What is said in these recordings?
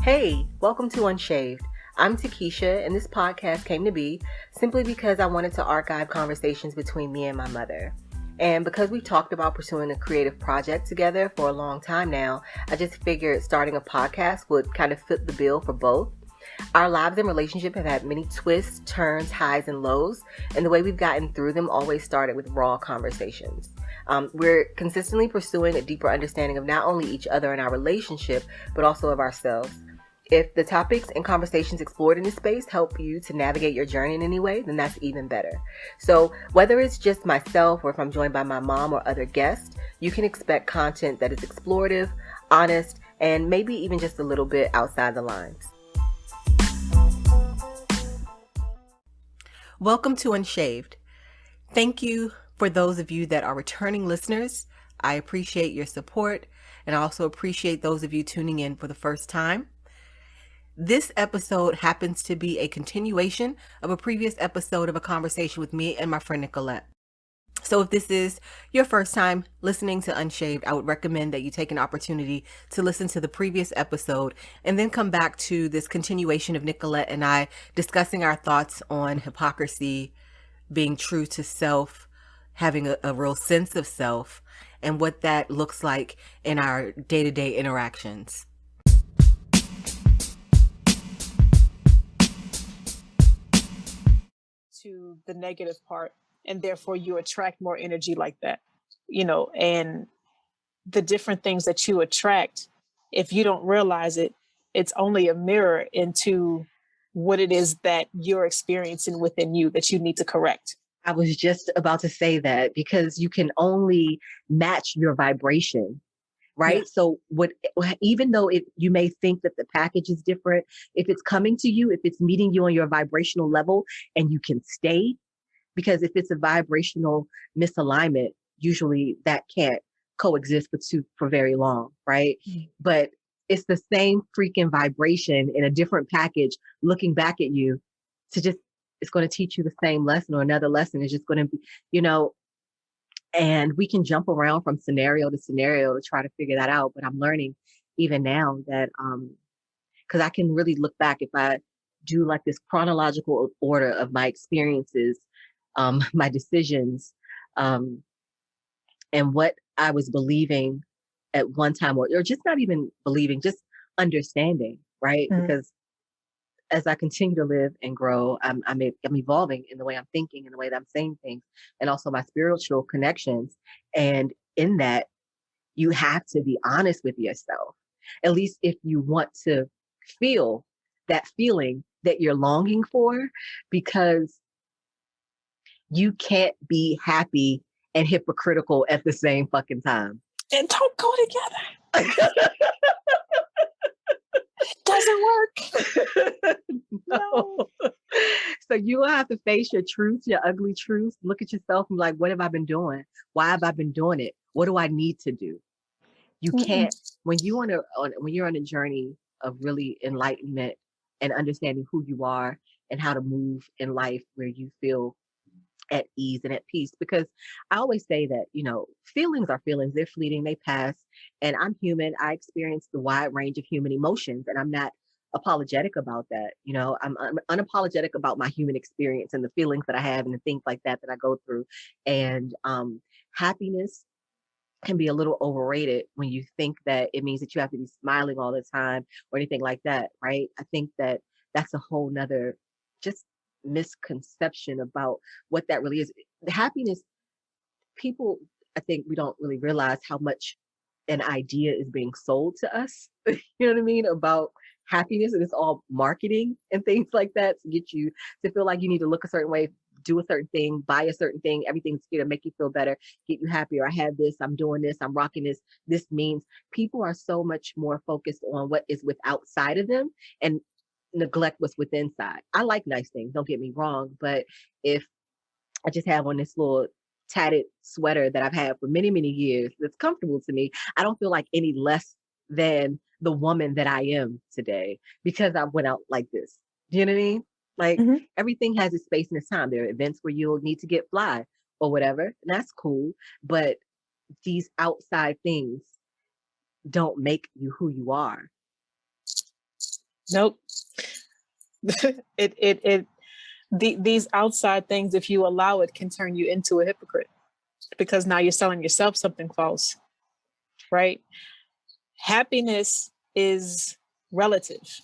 Hey, welcome to Unshaved. I'm Takesha, and this podcast came to be simply because I wanted to archive conversations between me and my mother. And because we talked about pursuing a creative project together for a long time now, I just figured starting a podcast would kind of fit the bill for both. Our lives and relationship have had many twists, turns, highs, and lows, and the way we've gotten through them always started with raw conversations. We're consistently pursuing a deeper understanding of not only each other and our relationship, but also of ourselves. If the topics and conversations explored in this space help you to navigate your journey in any way, then that's even better. So whether it's just myself or if I'm joined by my mom or other guests, you can expect content that is explorative, honest, and maybe even just a little bit outside the lines. Welcome to Unshaved. Thank you for those of you that are returning listeners. I appreciate your support, and I also appreciate those of you tuning in for the first time. This episode happens to be a continuation of a previous episode of a conversation with me and my friend Nicolette. So if this is your first time listening to Unshaved, I would recommend that you take an opportunity to listen to the previous episode and then come back to this continuation of Nicolette and I discussing our thoughts on hypocrisy, being true to self, having a real sense of self, and what that looks like in our day-to-day interactions. To the negative part, and therefore you attract more energy like that, and the different things that you attract, if you don't realize it, it's only a mirror into what it is that you're experiencing within you that you need to correct. I was just about to say that because you can only match your vibration, right? Yeah. So even though you may think that the package is different, if it's coming to you, if it's meeting you on your vibrational level and you can stay, because if it's a vibrational misalignment, usually that can't coexist for very long, right? Mm-hmm. But it's the same freaking vibration in a different package looking back at you it's going to teach you the same lesson or another lesson. It's just going to be, and we can jump around from scenario to scenario to try to figure that out. But I'm learning even now that, because I can really look back if I do like this chronological order of my experiences, my decisions, and what I was believing at one time, or just not even believing, just understanding, right? Mm-hmm. Because as I continue to live and grow, I'm evolving in the way I'm thinking, in the way that I'm saying things, and also my spiritual connections. And in that, you have to be honest with yourself, at least if you want to feel that feeling that you're longing for, because you can't be happy and hypocritical at the same fucking time. And don't go together. It doesn't work. No. So you will have to face your truth, your ugly truth. Look at yourself and be like, what have I been doing? Why have I been doing it? What do I need to do? You can't, when you're on a journey of really enlightenment and understanding who you are and how to move in life where you feel at ease and at peace, because I always say that, feelings are feelings, they're fleeting, they pass, and I'm human. I experience the wide range of human emotions, and I'm not apologetic about that. I'm unapologetic about my human experience and the feelings that I have and the things like that I go through. And happiness can be a little overrated when you think that it means that you have to be smiling all the time or anything like that, right? I think that that's a whole nother just misconception about what that really is. The happiness, people, I think we don't really realize how much an idea is being sold to us, you know what I mean, about happiness, and it's all marketing and things like that to get you to feel like you need to look a certain way, do a certain thing, buy a certain thing, everything's going to make you feel better, get you happier. I have this, I'm doing this, I'm rocking this. This means people are so much more focused on what is with outside of them and neglect what's within inside. I like nice things, don't get me wrong, but if I just have on this little tatted sweater that I've had for many, many years that's comfortable to me, I don't feel like any less than the woman that I am today because I went out like this. Do you know what I mean? Like everything has its space and its time. There are events where you'll need to get fly or whatever, and that's cool. But these outside things don't make you who you are. Nope. These outside things, if you allow it, can turn you into a hypocrite, because now you're selling yourself something false, right? Happiness is relative.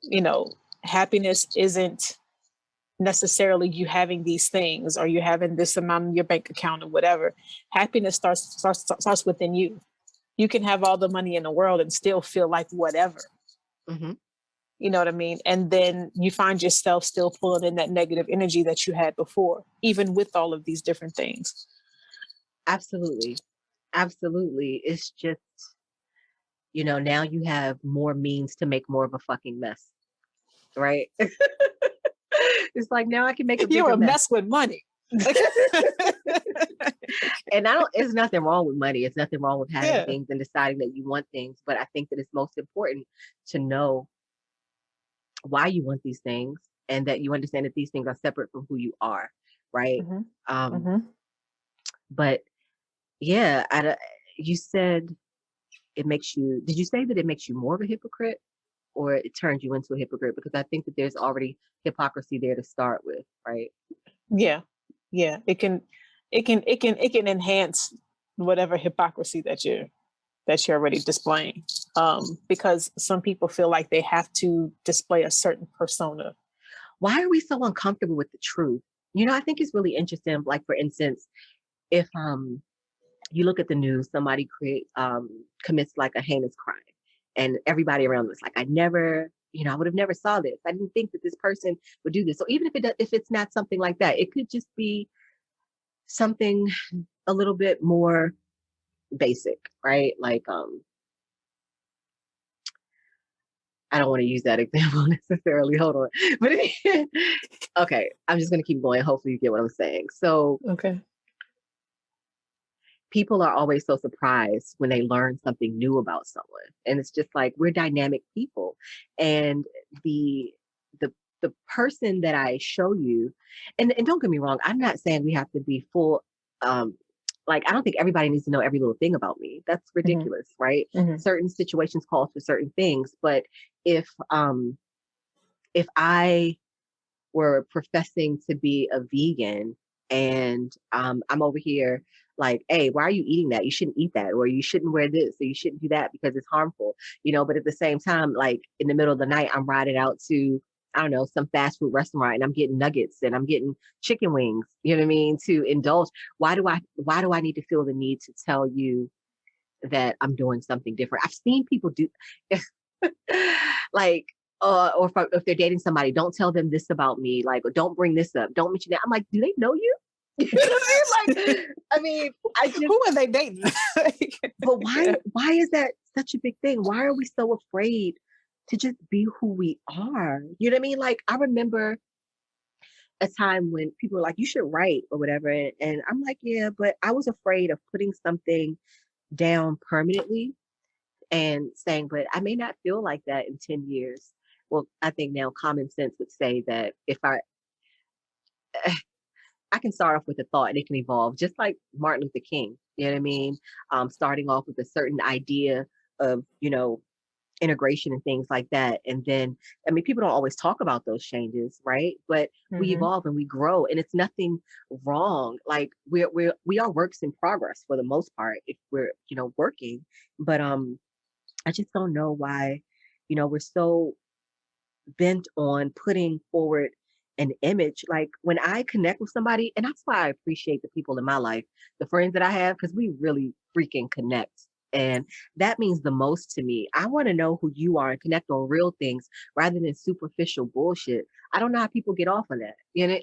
You know, happiness isn't necessarily you having these things or you having this amount in your bank account or whatever. Happiness starts within you. You can have all the money in the world and still feel like whatever. Mm-hmm. You know what I mean? And then you find yourself still pulling in that negative energy that you had before, even with all of these different things. Absolutely. Absolutely. It's just, now you have more means to make more of a fucking mess, right? It's like now I can make a You're bigger a mess. mess with money. And there's nothing wrong with money. It's nothing wrong with having Yeah. things and deciding that you want things. But I think that it's most important to know why you want these things and that you understand that these things are separate from who you are, right? Mm-hmm. Um, Mm-hmm. but yeah, you said did you say that it makes you more of a hypocrite or it turns you into a hypocrite? Because I think that there's already hypocrisy there to start with, right? Yeah. Yeah. It can enhance whatever hypocrisy that you're already displaying. Because some people feel like they have to display a certain persona. Why are we so uncomfortable with the truth? I think it's really interesting. Like, for instance, if you look at the news, somebody commits like a heinous crime, and everybody around them is like, I would have never saw this. I didn't think that this person would do this. So even if it's not something like that, it could just be something a little bit more basic, right? Like, I don't want to use that example necessarily. Hold on. But okay, I'm just going to keep going. Hopefully you get what I'm saying. So Okay. people are always so surprised when they learn something new about someone. And it's just like, we're dynamic people. And the the person that I show you, and don't get me wrong, I'm not saying we have to be full, like, I don't think everybody needs to know every little thing about me. That's ridiculous, right? Mm-hmm. Certain situations call for certain things. But if I were professing to be a vegan and I'm over here like, hey, why are you eating that? You shouldn't eat that, or you shouldn't wear this, or you shouldn't do that because it's harmful, but at the same time, like in the middle of the night, I'm riding out to, I don't know, some fast food restaurant and I'm getting nuggets and I'm getting chicken wings, you know what I mean, to indulge. Why do I need to feel the need to tell you that I'm doing something different? I've seen people do like, or if they're dating somebody, don't tell them this about me. Like, or don't bring this up. Don't mention that. I'm like, do they know you? You know what I mean? Like, I mean, Who are they dating? but why is that such a big thing? Why are we so afraid to just be who we are? You know what I mean? Like, I remember a time when people were like, you should write or whatever. And I'm like, yeah, but I was afraid of putting something down permanently and saying, but I may not feel like that in 10 years. Well, I think now common sense would say that if I can start off with a thought and it can evolve, just like Martin Luther King, you know what I mean? Starting off with a certain idea of, integration and things like that. And then, I mean, people don't always talk about those changes, right? But we evolve and we grow, and it's nothing wrong. Like we are works in progress for the most part if we're, working. But I just don't know why, we're so bent on putting forward an image. Like when I connect with somebody, and that's why I appreciate the people in my life, the friends that I have, because we really freaking connect. And that means the most to me. I want to know who you are and connect on real things rather than superficial bullshit. I don't know how people get off on that.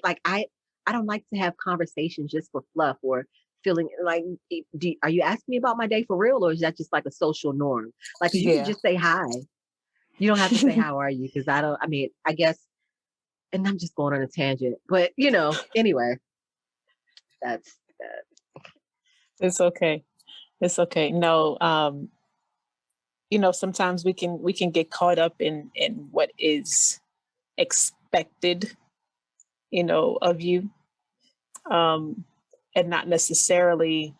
Like I don't like to have conversations just for fluff or feeling like, are you asking me about my day for real, or is that just like a social norm? Like, you can just say hi. You don't have to say how are you, because I guess, and I'm just going on a tangent, but anyway, that's that. It's okay. It's okay. No, sometimes we can get caught up in what is expected, of you, and not necessarily,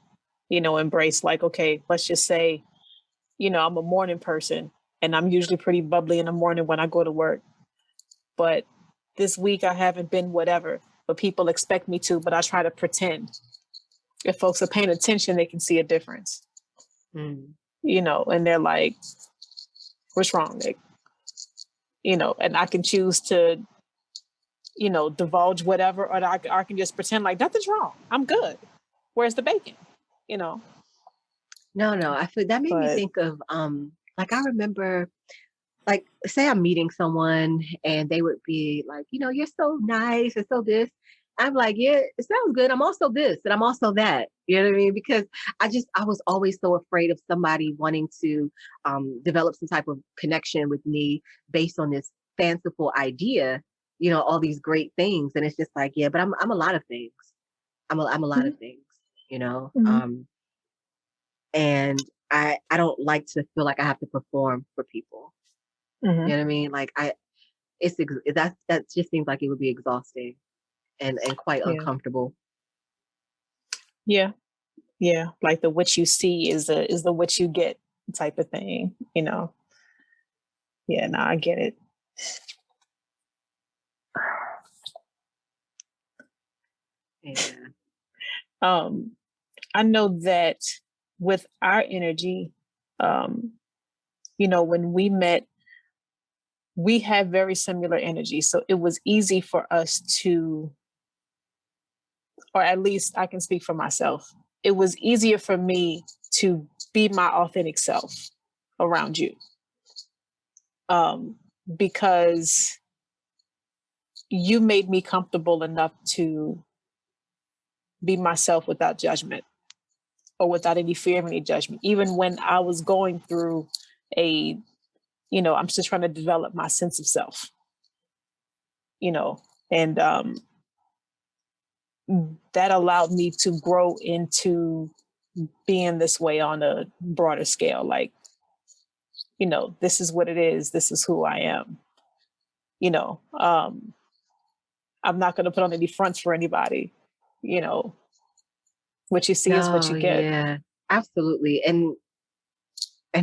embrace, like, okay, let's just say, I'm a morning person. And I'm usually pretty bubbly in the morning when I go to work. But this week I haven't been whatever, but people expect me to, but I try to pretend. If folks are paying attention, they can see a difference, Mm. and they're like, what's wrong, Nick? And I can choose to, divulge whatever, or I can just pretend like nothing's wrong. I'm good. Where's the bacon? You know, No, I feel that made me but think of like I remember like say I'm meeting someone and they would be like, you're so nice and so this. I'm like, yeah, it sounds good. I'm also this and I'm also that. You know what I mean? Because I was always so afraid of somebody wanting to develop some type of connection with me based on this fanciful idea, all these great things. And it's just like, yeah, but I'm a lot of things. I'm a lot Mhm. of things, you know. Mhm. And I don't like to feel like I have to perform for people. You Mhm. know what I mean? Like that just seems like it would be exhausting and quite Yeah, uncomfortable. yeah, yeah. Like the what you see is the what you get type of thing. Yeah, no, I get it. Yeah. Um, I know that with our energy, um, when we met, we had very similar energy. So it was easy for us to, or at least I can speak for myself, it was easier for me to be my authentic self around you. Um, because you made me comfortable enough to be myself without judgment or without any fear of any judgment. Even when I was going through a, I'm still trying to develop my sense of self, you know, and that allowed me to grow into being this way on a broader scale. Like, this is what it is. This is who I am. You know, um, I'm not going to put on any fronts for anybody. You know, what you see is what No, you get. yeah, absolutely. And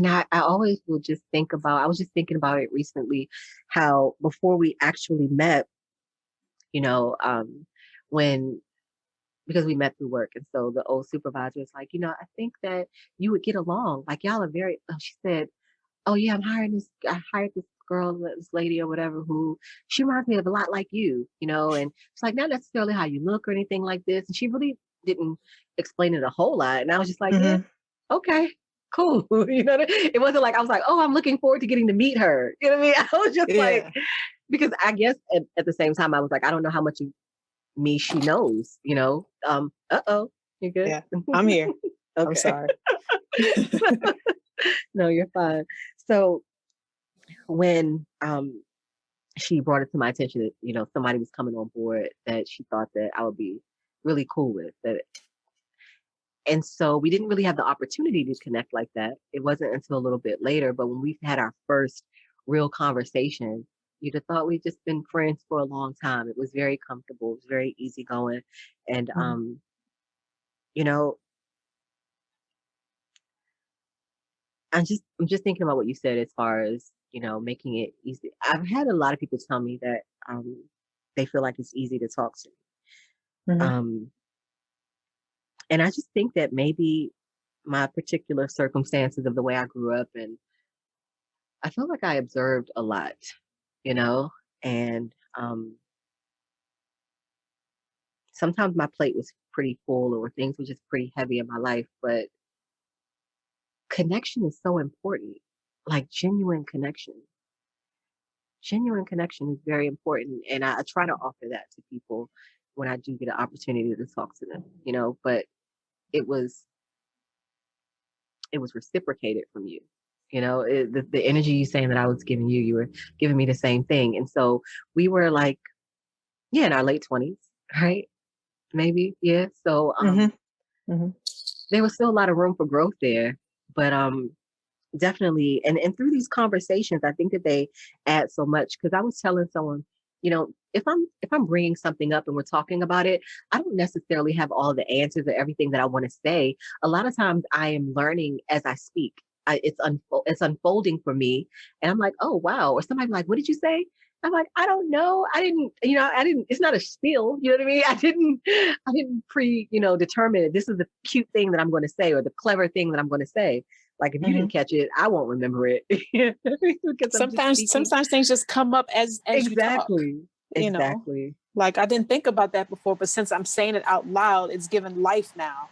I always will just think about, I was just thinking about it recently, how before we actually met, you know, when because we met through work. And so the old supervisor was like, I think that you would get along. Like y'all are very, she said, oh yeah, I hired this girl, this lady or whatever, who she reminds me of a lot like you, and it's like not necessarily how you look or anything like this. And she really didn't explain it a whole lot. And I was just like, yeah, Hmm. okay, cool. It wasn't like I was like, oh, I'm looking forward to getting to meet her. You know what I mean? I was just like, Yeah. because I guess at the same time I was like, I don't know how much of me she knows. Uh-oh, you good? Yeah. I'm here. I'm Okay. sorry. No, you're fine. So when she brought it to my attention that somebody was coming on board that she thought that I would be really cool with that, and so we didn't really have the opportunity to connect like that. It wasn't until a little bit later, but when we had our first real conversation, you'd have thought we'd just been friends for a long time. It was very comfortable, it was very easygoing, and Mhm. you know I'm just thinking about what you said as far as, making it easy. I've had a lot of people tell me that they feel like it's easy to talk to me. Mhm. Um, and I just think that maybe my particular circumstances of the way I grew up, and I feel like I observed a lot, you know, and sometimes my plate was pretty full or things were just pretty heavy in my life, but connection is so important, like genuine connection is very important, and I try to offer that to people when I do get an opportunity to talk to them. But it was it was reciprocated from you. The energy you saying that I was giving you, you were giving me the same thing, and so we were like, yeah, in our late 20s, right? Maybe, yeah. So Mhm. Mhm. there was still a lot of room for growth there, but definitely, and through these conversations, I think that they add so much because I was telling someone, if I'm bringing something up and we're talking about it, I don't necessarily have all the answers or everything that I want to say. A lot of times, I am learning as I speak. it's unfolding for me, and I'm like, oh wow. Or somebody like, what did you say? I'm like, I don't know. I didn't. It's not a spiel. You know what I mean? I didn't determine it. This is the cute thing that I'm going to say, or the clever thing that I'm going to say. Like if you didn't catch it, I won't remember it. Because I'm just speaking. Sometimes things just come up as you talk. Exactly. Like I didn't think about that before, but since I'm saying it out loud, it's given life now.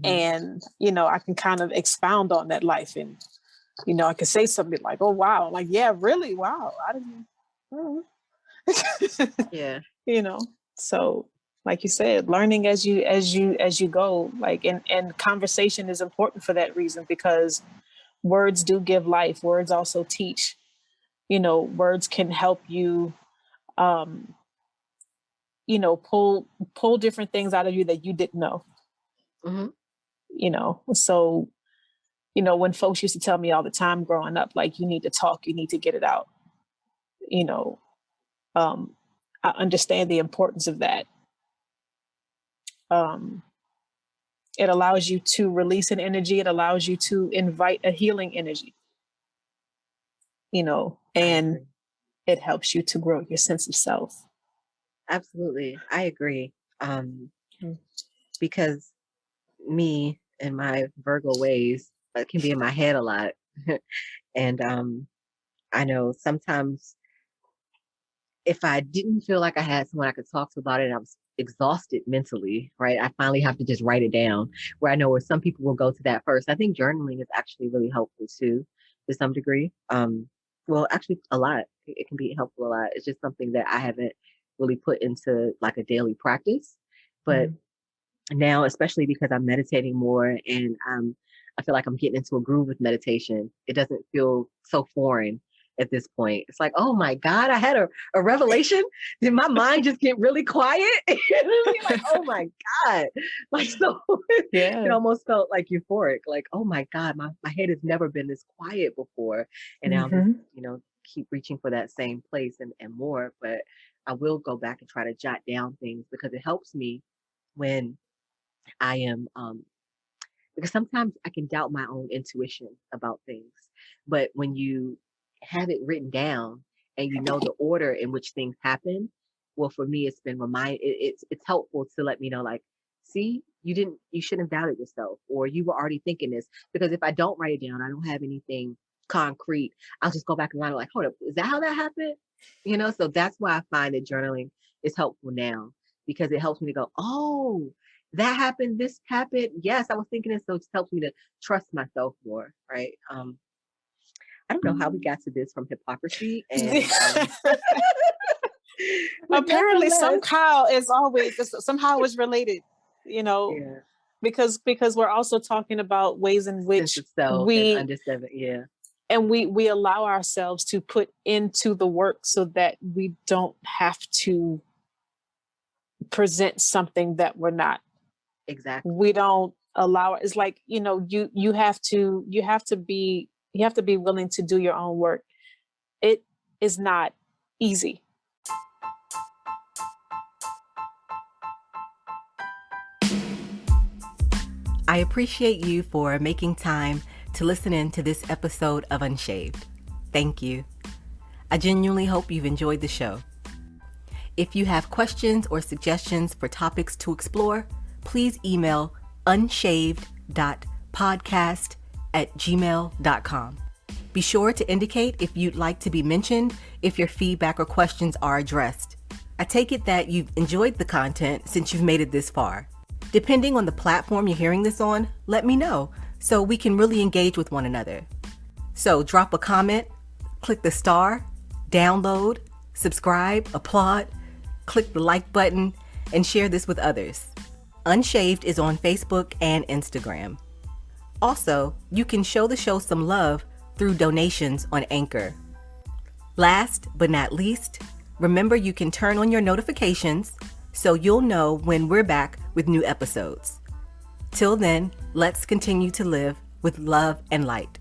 And, I can kind of expound on that life, and, I can say something like, oh, wow. Like, yeah, really? Wow. I didn't. Yeah. So like you said, learning as you go, like, and conversation is important for that reason, because words do give life. Words also teach, words can help you, pull different things out of you that you didn't know. So, when folks used to tell me all the time growing up, like, you need to talk, you need to get it out, I understand the importance of that. It allows you to release an energy. It allows you to invite a healing energy, and it helps you to grow your sense of self. Absolutely. I agree. Because me and my Virgo ways can be in my head a lot. And I know sometimes if I didn't feel like I had someone I could talk to about it and I was exhausted mentally, right, I finally have to just write it down, where I know where some people will go to that first. I think journaling is actually really helpful too, to some degree. Well, actually a lot. It can be helpful a lot. It's just something that I haven't really put into like a daily practice. But now, especially because I'm meditating more, and I feel like I'm getting into a groove with meditation, it doesn't feel so foreign at this point. It's like, oh my God, I had a revelation. Did my mind just get really quiet? Like, oh my God. Like, so it almost felt like euphoric. Like, oh my God, my head has never been this quiet before. And now I'm just, keep reaching for that same place and more. But I will go back and try to jot down things, because it helps me when I am, because sometimes I can doubt my own intuition about things. But when you have it written down and you know the order in which things happen, well, for me, it's been it's helpful to let me know, like, see, you shouldn't have doubted yourself, or you were already thinking this. Because if I don't write it down, I don't have anything concrete, I'll just go back and like, hold up, is that how that happened? So that's why I find that journaling is helpful now, because it helps me to go, oh, that happened, this happened. Yes, I was thinking it. So it helps me to trust myself more, right? I don't know how we got to this from hypocrisy. And apparently somehow it's related, because we're also talking about ways in which we allow ourselves to put into the work so that we don't have to present something that we're not. Exactly. We don't allow it. It's like, you have to be willing to do your own work. It is not easy. I appreciate you for making time to listen in to this episode of Unshaved. Thank you. I genuinely hope you've enjoyed the show. If you have questions or suggestions for topics to explore, please email unshaved.podcast@gmail.com. Be sure to indicate if you'd like to be mentioned if your feedback or questions are addressed. I take it that you've enjoyed the content since you've made it this far. Depending on the platform you're hearing this on, let me know so we can really engage with one another. So drop a comment, click the star, download, subscribe, applaud, click the like button, and share this with others. Unshaved is on Facebook and Instagram. Also, you can show the show some love through donations on Anchor. Last but not least, remember you can turn on your notifications so you'll know when we're back with new episodes. Till then, let's continue to live with love and light.